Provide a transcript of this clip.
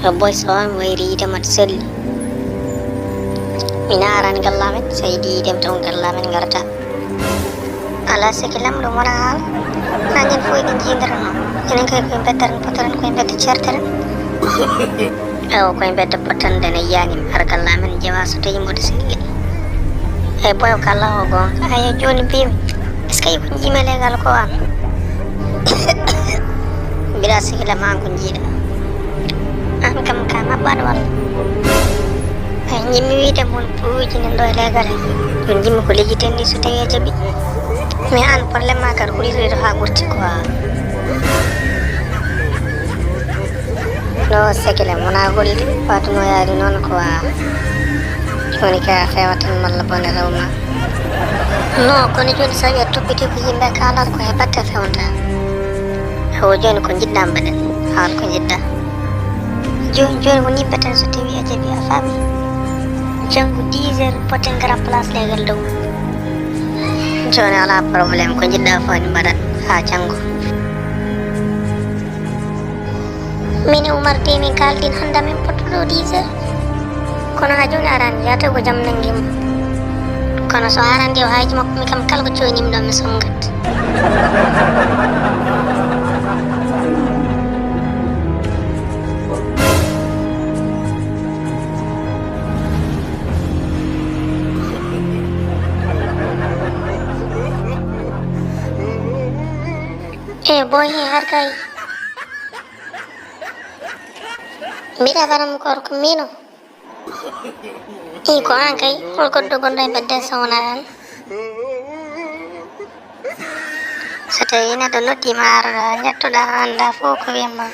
boy so am wayri dem at selli mina aran gallamen saydi dem ton gallamen garta ala sekilam do mona hal nanjen fo idin jindarano enen kay ko beddaran potaran ko bedda certaran aw ko bedda potan dana yani ar gallamen jawa so tayi mod selli e boy kala o gon ay joni bi eskay ko jimele gal ko am bila sekilam an ko jida an kam kama badwal ay nyimi wite mon puuji ne do legal don jimi ko leji tendi so tawi jabi mais an problème ma kar uri redo ha gurti ko no sekele mona golde patu no yaari non ko joni ka fewatan malla bone rawma no kono joni sa ya toppiti ko yimbe kala ko e batta fewnta o joni ko jidda mbaden haal ko jidda joni woni beten so tawi a jabi a fami jangu 10 heures poten gara place legal dow joni ala problème ko jidda fani mbadat ha jango min umar de min kaldin handa min potto 10 heures kono ha joni arani yata ko jam nangim kono so arande o haji makko mi kam kala ko jonim do mi songat boy har kay mira varam kor ko mino ko an kay hol ko dogon day bedde sawna an so tawi neɗɗo noddima arata jettoɗa anda fof ko wiyama